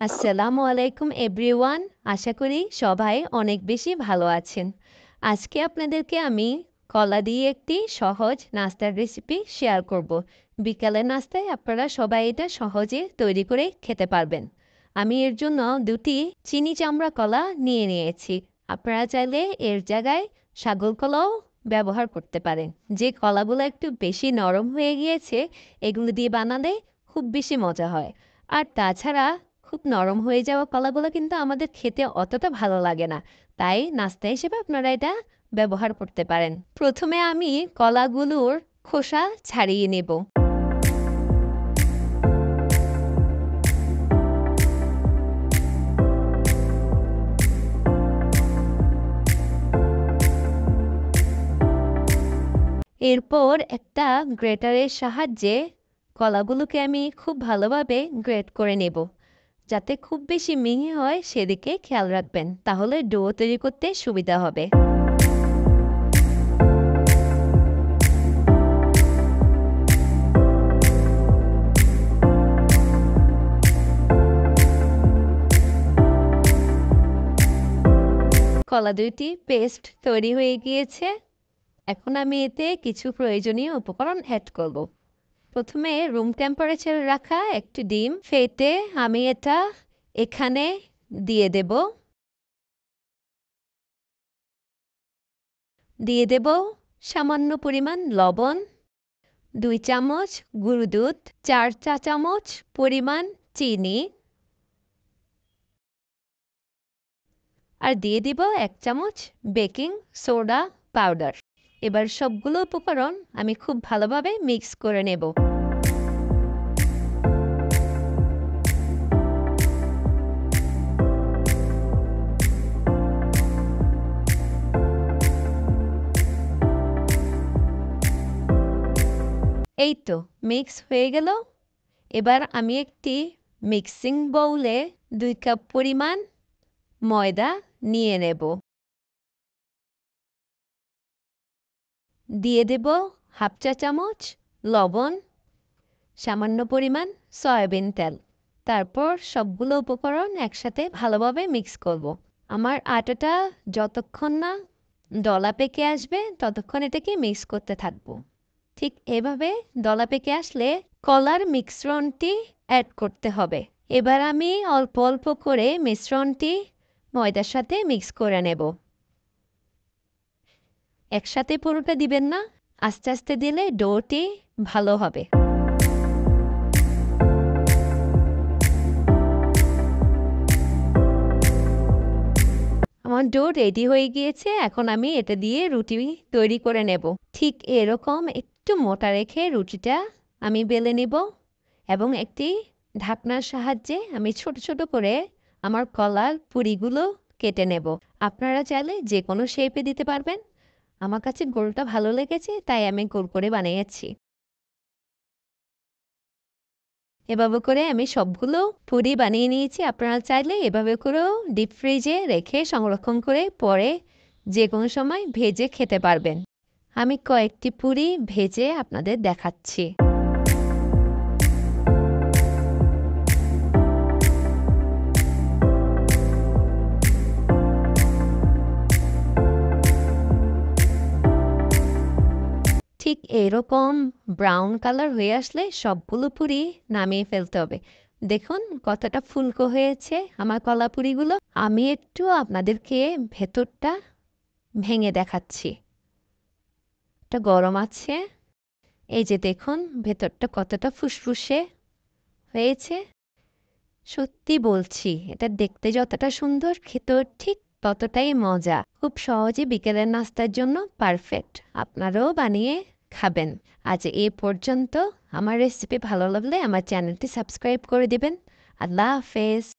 আসসালামু আলাইকুম এভরিওয়ান। আশা করি সবাই অনেক বেশি ভালো আছেন। আজকে আপনাদেরকে আমি কলা দিয়ে একটি সহজ নাস্তার রেসিপি শেয়ার করব। বিকালের নাস্তায় আপনারা সবাই এটা সহজে তৈরি করে খেতে পারবেন। আমি এর জন্য ২টি চিনি চামড়া কলা নিয়ে নিয়েছি। আপনারা চাইলে এর জায়গায় সাগর কলাও ব্যবহার করতে পারেন। যে কলাগুলো একটু বেশি নরম হয়ে গিয়েছে, এগুলো দিয়ে বানালে খুব বেশি মজা হয়। আর তাছাড়া খুব নরম হয়ে যাওয়া কলাগুলো কিন্তু আমাদের খেতে অতটা ভালো লাগে না। তাই নাস্তা হিসেবে আপনারা এটা ব্যবহার করতে পারেন। প্রথমে আমি কলাগুলোর খোসা ছাড়িয়ে নেব। এরপর একটা গ্রেটারের সাহায্যে কলাগুলোকে আমি খুব ভালোভাবে গ্রেট করে নেব। যাতে খুব বেশি মিহি হয় সেদিকে খেয়াল রাখবেন, তাহলে ডো তৈরি করতে সুবিধা হবে। কলা দুইটি পেস্ট তৈরি হয়ে গিয়েছে। এখন আমি এতে কিছু প্রয়োজনীয় উপকরণ অ্যাড করব। প্রথমে রুম টেম্পারেচারে রাখা একটি ডিম ফেটে আমি এটা এখানে দিয়ে দেব। দিয়ে দেব সামান্য পরিমাণ লবণ, ২ চামচ গুঁড়ো দুধ, ৪ চা চামচ পরিমাণ চিনি, আর দিয়ে দিব ১ চামচ বেকিং সোডা পাউডার। এবার সবগুলো উপকরণ আমি খুব ভালোভাবে মিক্স করে নেব। এই তো মিক্স হয়ে গেল। এবার আমি একটি মিক্সিং বাউলে ২ কাপ পরিমাণ ময়দা নিয়ে নেব। দিয়ে দেব ১/২ চা চামচ লবণ, সামান্য পরিমাণ সয়াবিন তেল। তারপর সবগুলো উপকরণ একসাথে ভালোভাবে মিক্স করব। আমার আটাটা যতক্ষণ না দলা পেকে আসবে ততক্ষণ এটাকে মিক্স করতে থাকবো। ঠিক এভাবে দলা পেকে আসলে কলার মিশ্রণটি অ্যাড করতে হবে। এবার আমি অল্প অল্প করে মিশ্রণটি ময়দার সাথে মিক্স করে নেব। একসাথে পুরোটা দিবেন না, আস্তে আস্তে দিলে ডোটি ভালো হবে। আমার ডো রেডি হয়ে গিয়েছে। এখন আমি এটা দিয়ে রুটি তৈরি করে নেব। ঠিক এরকম একটু মোটা রেখে রুটিটা আমি বেলে নেব এবং একটি ঢাকনার সাহায্যে আমি ছোট ছোট করে আমার কলার পুরিগুলো কেটে নেব। আপনারা চাইলে যে কোনো শেপে দিতে পারবেন। আমার কাছে গোলটা ভালো লেগেছে তাই আমি গোল করে বানিয়েছি। এভাবে করে আমি সবগুলো পুরি বানিয়ে নিয়েছি। আপনারা চাইলে এভাবে করেও ডিপ ফ্রিজে রেখে সংরক্ষণ করে পরে যে কোনো সময় ভেজে খেতে পারবেন। আমি কয়েকটি পুরি ভেজে আপনাদের দেখাচ্ছি। ঠিক এরকম ব্রাউন কালার হয়ে আসলে সবগুলো পুরি নামিয়ে ফেলতে হবে। দেখুন কতটা ফুলকো হয়েছে আমার কলা পুরিগুলো। আমি একটু আপনাদেরকে ভেতরটা ভেঙে দেখাচ্ছি। এটা গরম আছে। এই যে দেখুন ভেতরটা কতটা ফুসফুসে হয়েছে। সত্যি বলছি, এটা দেখতে যতটা সুন্দর খেতেও ঠিক ততটাই মজা। খুব সহজে বিকেলের নাস্তার জন্য পারফেক্ট। আপনারাও বানিয়ে খাবেন। আজ এ পর্যন্ত। আমার রেসিপি ভালো লাগলে আমার চ্যানেলটি সাবস্ক্রাইব করে দিবেন। আল্লাহ হাফেজ।